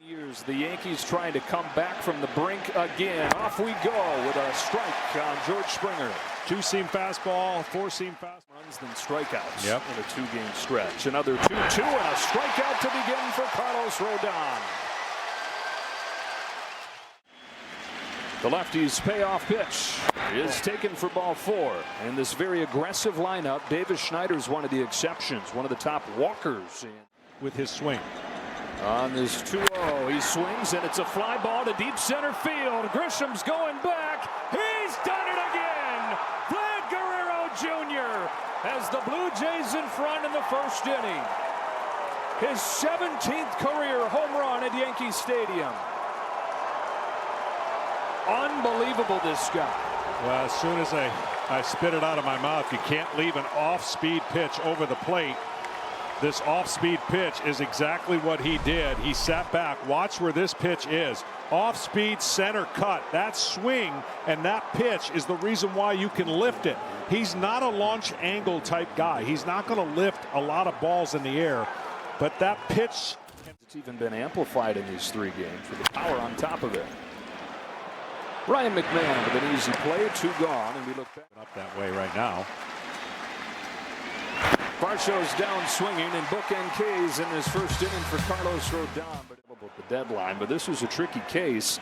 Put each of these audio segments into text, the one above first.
Years, the Yankees trying to come back from the brink again. Off we go with a strike on George Springer. Two-seam fastball, four-seam fastball. Runs, then strikeouts in a two-game stretch. Another 2-2 and a strikeout to begin for Carlos Rodon. The lefty's payoff pitch is taken for ball 4. And this very aggressive lineup, Davis Schneider's one of the exceptions, one of the top walkers. With his swing. On this 2-0, he swings, and it's a fly ball to deep center field. Grisham's going back. He's done it again. Vlad Guerrero Jr. has the Blue Jays in front in the first inning. His 17th career home run at Yankee Stadium. Unbelievable, this guy. Well, as soon as I spit it out of my mouth, you can't leave an off-speed pitch over the plate. This off-speed pitch is exactly what he did. He sat back. Watch where this pitch is. Off-speed center cut. That swing and that pitch is the reason why you can lift it. He's not a launch angle type guy. He's not going to lift a lot of balls in the air. But that pitch. It's even been amplified in these 3 games with the power on top of it. Ryan McMahon with an easy play. 2 gone, and we look back. Up that way right now. Varsho's down swinging, and bookend K's in his first inning for Carlos Rodon. But about the deadline, but this was a tricky case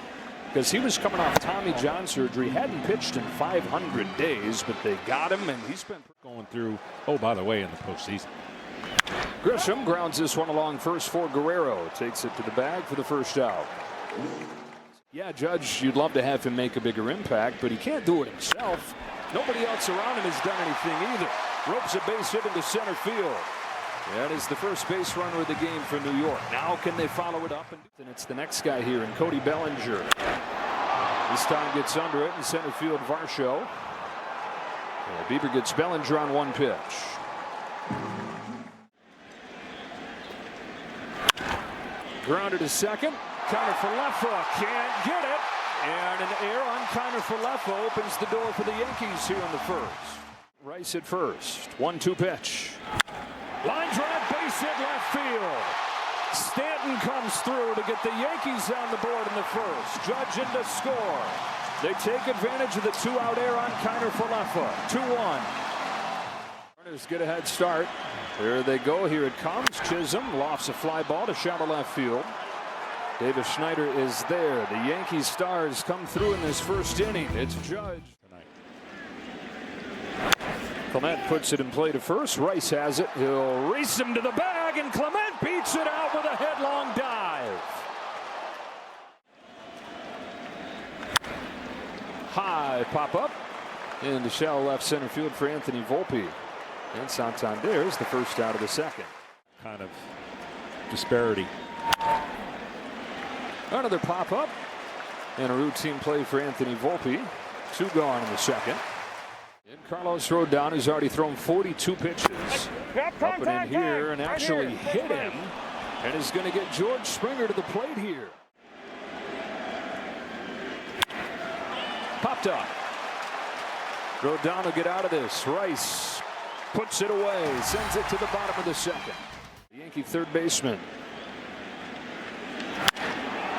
because he was coming off Tommy John surgery, hadn't pitched in 500 days, but they got him, and he's been going through. Oh, by the way, in the postseason. Grisham grounds this one along first for Guerrero. Takes it to the bag for the first out. Yeah, Judge, you'd love to have him make a bigger impact, but he can't do it himself. Nobody else around him has done anything either. Ropes a base hit into center field. That is the first base runner of the game for New York. Now can they follow it up? And it's the next guy here in Cody Bellinger. This time gets under it in center field, Varsho. Bieber gets Bellinger on 1 pitch. Grounded to second. Counter for Leffa. Can't get it. And an error on counter for Leffa opens the door for the Yankees here in the first. Rice at first. 1-2 pitch. Line drive, base hit left field. Stanton comes through to get the Yankees on the board in the first. Judge in to score. They take advantage of the 2-out error on counter for Leffa. 2-1. Runners get a head start. There they go. Here it comes. Chisholm lofts a fly ball to shallow left field. Davis Schneider is there. The Yankees stars come through in this first inning. It's Judge. Clement puts it in play to first. Rice has it. He'll race him to the bag, and Clement beats it out with a headlong dive. High pop up into shallow left center field for Anthony Volpe. And Santander's the first out of the second. Kind of disparity. Another pop up and a routine play for Anthony Volpe. 2 gone in the second. And Carlos Rodon has already thrown 42 pitches. Up and in here and actually hit him. And is going to get George Springer to the plate here. Popped up. Rodon will get out of this. Rice puts it away. Sends it to the bottom of the second. The Yankee third baseman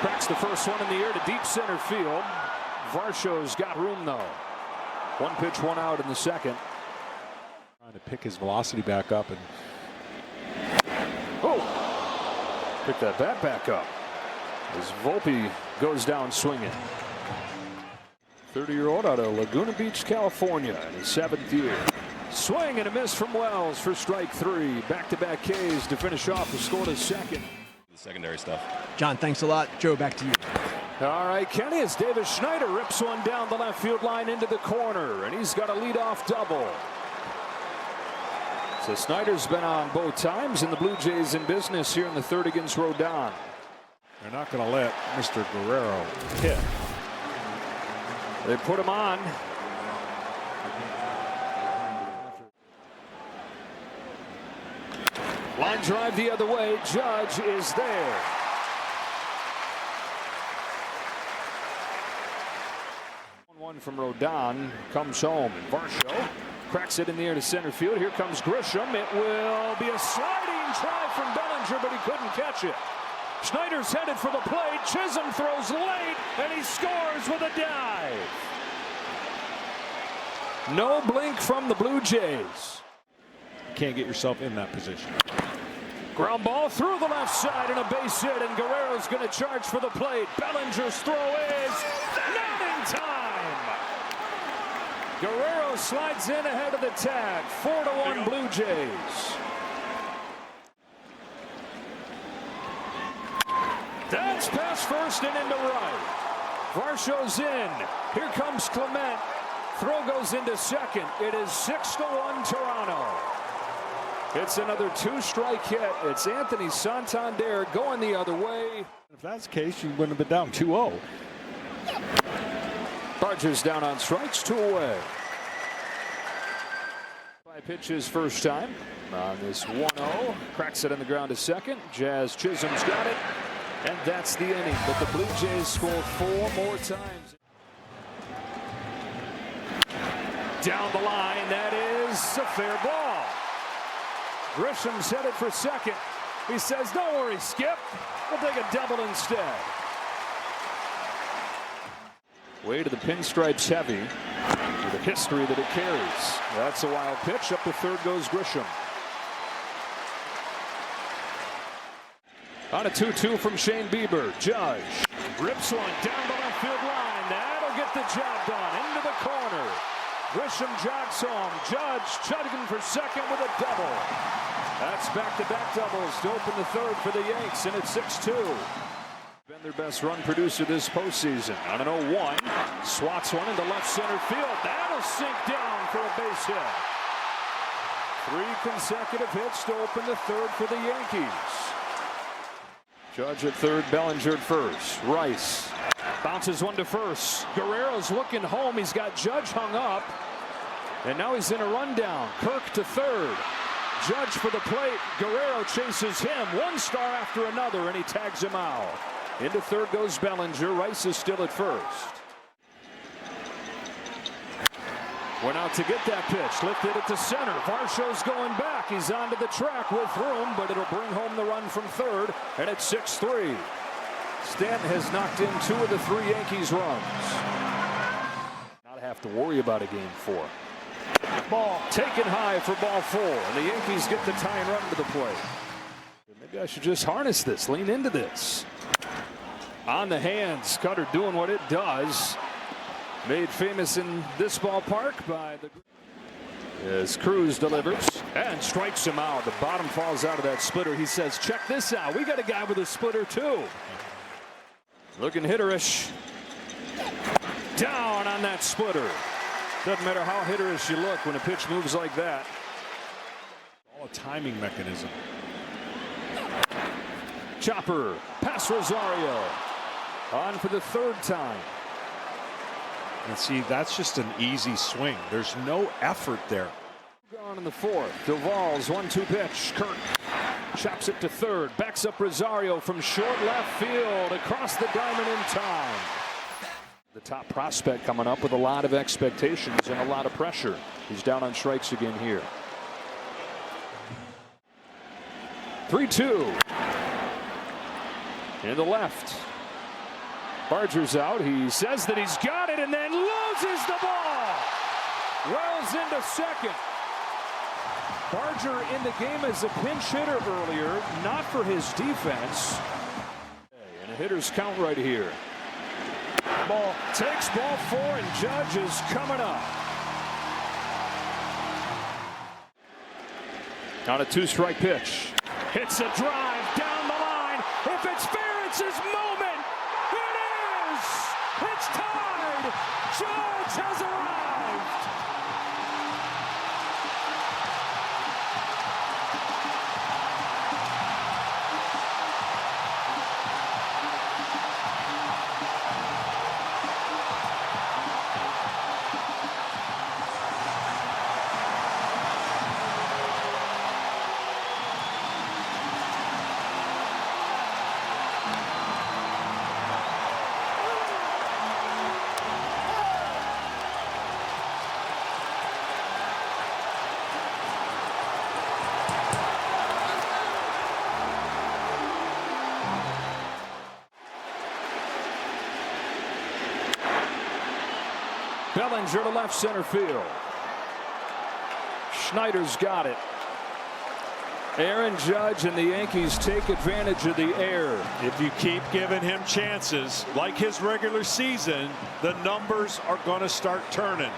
cracks the first one in the air to deep center field. Varsho's got room though. 1 pitch, 1 out in the second. Trying to pick his velocity back up and pick that bat back up as Volpe goes down swinging. 30-year-old out of Laguna Beach, California, in his 7th year. Swing and a miss from Wells for strike 3. Back-to-back Ks to finish off the scoreless second. The secondary stuff. John, thanks a lot. Joe, back to you. All right, Kenny, as Davis Schneider rips one down the left field line into the corner, and he's got a leadoff double. So Snyder's been on both times, and the Blue Jays in business here in the third against Rodon. they're not going to let Mr. Guerrero hit. They put him on. Line drive the other way. Judge is there. One from Rodon comes home, and Varsho cracks it in the air to center field. Here comes Grisham. It will be a sliding try from Bellinger, but he couldn't catch it. Schneider's headed for the plate. Chisholm throws late, and he scores with a dive. No blink from the Blue Jays. You can't get yourself in that position. Ground ball through the left side and a base hit, and Guerrero's going to charge for the plate. Bellinger's throw is not in time. Guerrero slides in ahead of the tag. 4-1 Blue Jays. That's past first and into right. Varsho's in. Here comes Clement. Throw goes into second. It is 6-1 Toronto. It's another two-strike hit. It's Anthony Santander going the other way. If that's the case, you wouldn't have been down 2-0. Barger's down on strikes, 2 away. By pitches first time on this 1-0. Cracks it on the ground to second. Jazz Chisholm's got it. And that's the inning. But the Blue Jays score 4 more times. Down the line, that is a fair ball. Grisham's headed for second. He says, don't worry, Skip. We'll take a double instead. Way to the pinstripes heavy with the history that it carries. That's a wild pitch. Up to third goes Grisham. On a 2-2 from Shane Bieber. Judge rips one down the left field line. That'll get the job done. Into the corner. Grisham jogs home. Judge chugging for second with a double. That's back-to-back doubles to open the third for the Yanks, and it's 6-2. Been their best run producer this postseason. On an 0-1, swats one into left center field. That'll sink down for a base hit. 3 consecutive hits to open the third for the Yankees. Judge at third, Bellinger at first. Rice bounces one to first. Guerrero's looking home. He's got Judge hung up. And now he's in a rundown. Kirk to third. Judge for the plate. Guerrero chases him. One star after another, and he tags him out. Into third goes Bellinger. Rice is still at first. Went out to get that pitch. Lifted it to center. Varsho's going back. He's onto the track with room, but it'll bring home the run from third, and it's 6-3. Stanton has knocked in 2 of the 3 Yankees runs. Not have to worry about a game 4. Ball taken high for ball 4, and the Yankees get the tying run to the plate. Maybe I should just harness this, lean into this. On the hands, Cutter doing what it does. Made famous in this ballpark by the... As Cruz delivers and strikes him out. The bottom falls out of that splitter. He says, check this out. We got a guy with a splitter too. Looking hitterish. Down on that splitter. Doesn't matter how hitterish you look when a pitch moves like that. All a timing mechanism. Chopper past Rosario. On for the 3rd time. And see, that's just an easy swing. There's no effort there. Gone in the 4th. Duvall's 1-2 pitch. Kirk chops it to third. Backs up Rosario from short left field. Across the diamond in time. The top prospect coming up with a lot of expectations and a lot of pressure. He's down on strikes again here. 3-2. In the left. Barger's out. He says that he's got it and then loses the ball. Wells into second. Barger in the game as a pinch hitter earlier, not for his defense. And a hitter's count right here. Ball takes ball 4, and Judge is coming up. On a 2-strike pitch. Hits a drive down the line. If it's fair, it's his moment. It is! It's tied! Judge has arrived! Bellinger to left center field. Schneider's got it. Aaron Judge and the Yankees take advantage of the air. If you keep giving him chances like his regular season, the numbers are going to start turning.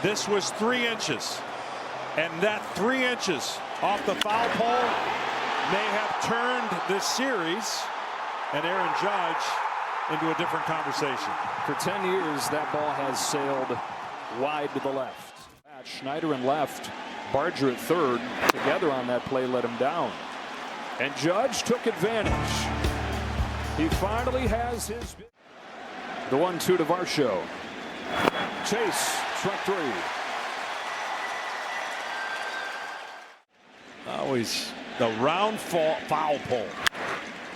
This was 3 inches, and that 3 inches off the foul pole may have turned this series and Aaron Judge into a different conversation. For 10 years, that ball has sailed wide to the left. Schneider in left, Barger at third, together on that play let him down. And Judge took advantage. He finally has his... The 1-2 to Varsho. Chase, strike 3. Always the round foul pole.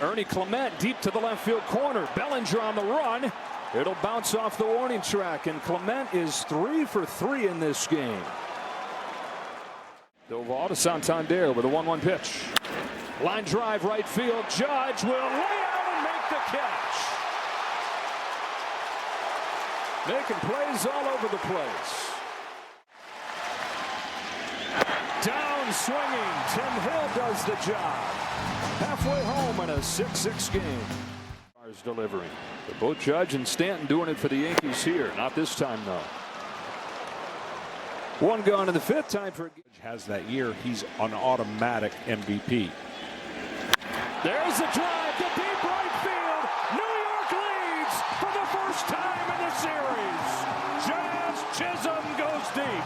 Ernie Clement deep to the left field corner. Bellinger on the run. It'll bounce off the warning track, and Clement is 3 for 3 in this game. Doval to Santander with a 1-1 pitch. Line drive right field. Judge will lay out and make the catch. Making plays all over the place. Down swinging. Tim Hill does the job. Halfway home in a 6-6 game. Delivering. But both Judge and Stanton doing it for the Yankees here. Not this time, though. 1 gone in the 5th. Time for... Has that year. He's an automatic MVP. There's a drive to deep right field. New York leads for the first time in the series. Jazz Chisholm goes deep.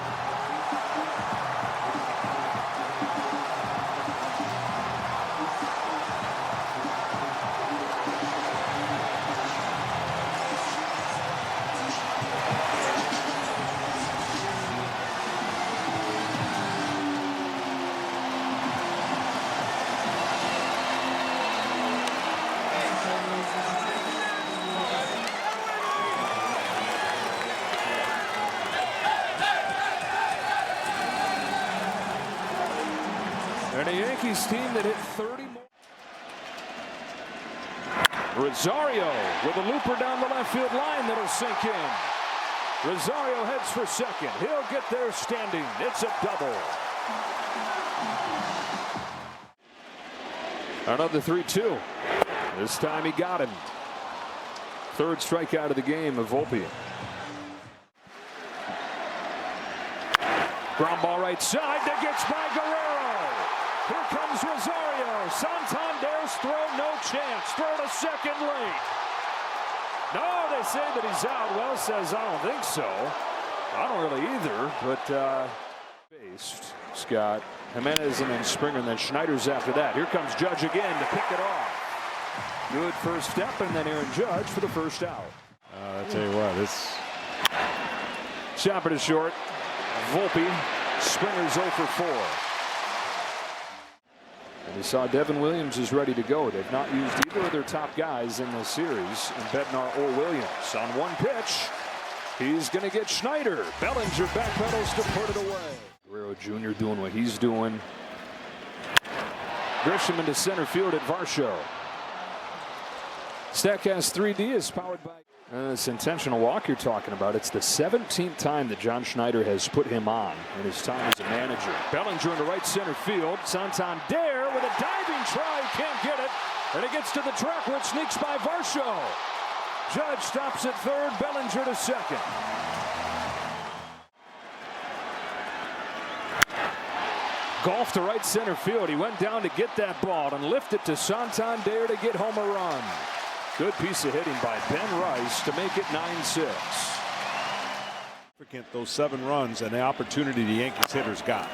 And a Yankees team that hit 30 more. Rosario with a looper down the left field line that'll sink in. Rosario heads for second. He'll get there standing. It's a double. Another 3-2. This time he got him. 3rd strikeout of the game of Volpe. Ground ball right side that gets by Guerrero. Here comes Rosario. Santander's throw, no chance. Throw to second late. No, they say that he's out. Wells says, I don't think so. I don't really either, but based. Scott, Jimenez, and then Springer, and then Schneider's after that. Here comes Judge again to pick it off. Good first step, and then Aaron Judge for the first out. I'll tell you what, this... Chopper to short. Volpe. Springer's 0 for 4. And you saw Devin Williams is ready to go. They've not used either of their top guys in this series, in Bednar or Williams. On 1 pitch, he's going to get Schneider. Bellinger backpedals to put it away. Guerrero Jr. doing what he's doing. Grisham into center field at Varsho. Statcast 3D is powered by this intentional walk you're talking about. It's the 17th time that John Schneider has put him on in his time as a manager. Bellinger into right center field. Santander with a diving try. Can't get it. And it gets to the track where it sneaks by Varsho. Judge stops at 3rd. Bellinger to 2nd. Golf to right center field. He went down to get that ball and lift it to Santander to get home a run. Good piece of hitting by Ben Rice to make it 9-6. Those 7 runs and the opportunity the Yankees hitters got.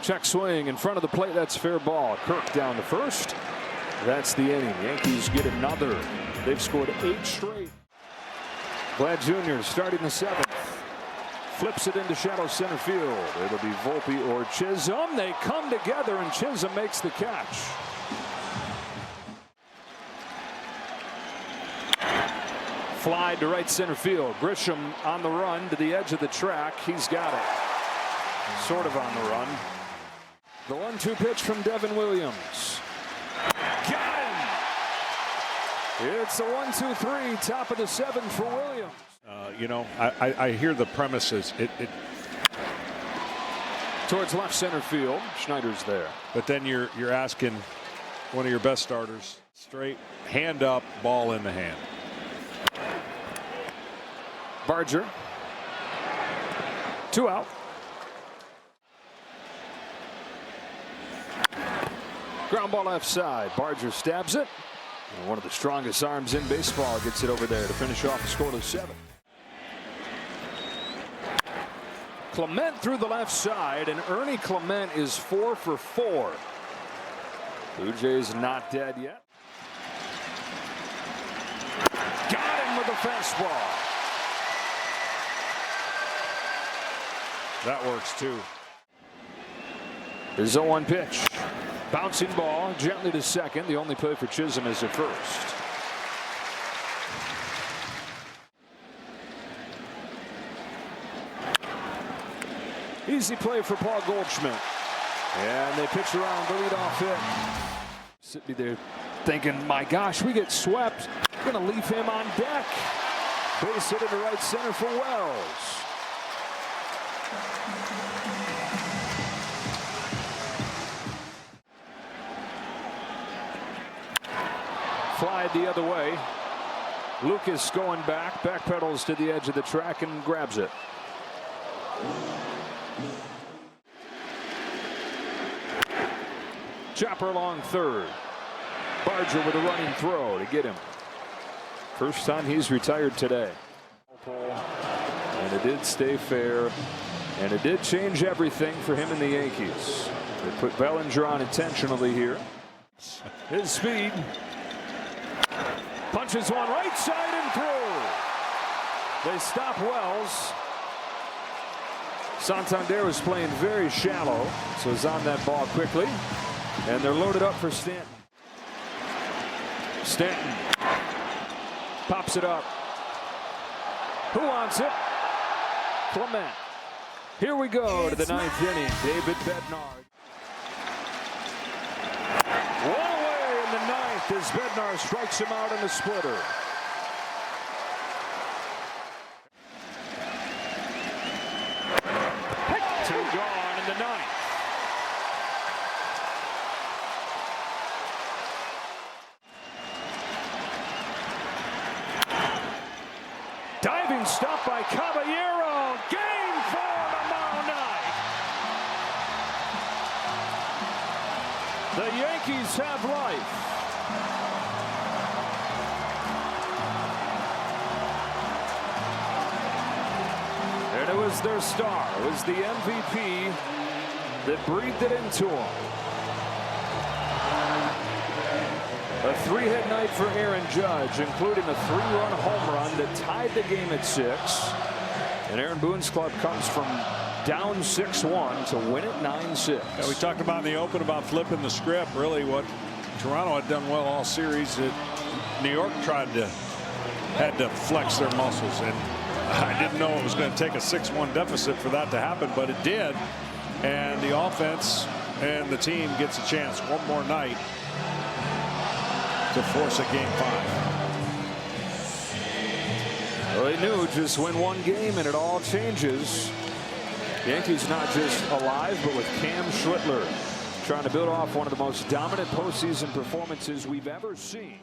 Check swing in front of the plate. That's fair ball. Kirk down to 1st. That's the inning. Yankees get another. They've scored 8 straight. Vlad Jr. starting the 7th. Flips it into shallow center field. It'll be Volpe or Chisholm. They come together and Chisholm makes the catch. Fly to right center field. Grisham on the run to the edge of the track. He's got it. Sort of on the run. The 1-2 pitch from Devin Williams. Got him! It's a 1-2-3, top of the 7th for Williams. You know, I hear the premises. Towards left center field. Schneider's there. But then you're asking one of your best starters straight hand up, ball in the hand. Barger. 2 out. Ground ball left side. Barger stabs it. And one of the strongest arms in baseball gets it over there to finish off the scoreless 7th. Clement through the left side, and Ernie Clement is 4 for 4. Blue Jays not dead yet. Got him with a fastball. That works too. There's a 1 pitch. Bouncing ball gently to second. The only play for Chisholm is at first. Easy play for Paul Goldschmidt. And they pitch around the leadoff hit. Sitting there thinking, my gosh, we get swept. We're going to leave him on deck. Base hit into right center for Wells. Fly the other way. Lucas going back, backpedals to the edge of the track and grabs it. Chopper along third. Barger with a running throw to get him. First time he's retired today. And it did stay fair. And it did change everything for him and the Yankees. They put Bellinger on intentionally here. His speed. Punches one right side and through. They stop Wells. Santander was playing very shallow, so he's on that ball quickly. And they're loaded up for Stanton. Stanton pops it up. Who wants it? Clement. Here we go to the 9th inning. David Bednar. One away in the 9th as Bednar strikes him out in the splitter. Two gone in the 9th. Diving stop by Caballero. Game 4 tomorrow night. The Yankees have life. And it was their star. It was the MVP that breathed it into him. A 3-hit night for Aaron Judge, including a 3-run home run that tied the game at 6. And Aaron Boone's club comes from down 6-1 to win it 9-6. Yeah, we talked about in the open about flipping the script. Really, what Toronto had done well all series, that New York had to flex their muscles, and I didn't know it was going to take a 6-1 deficit for that to happen, but it did. And the offense and the team gets a chance one more night to force a game 5. Well, they knew just win one game and it all changes. Yankees not just alive, but with Cam Schlittler trying to build off one of the most dominant postseason performances we've ever seen.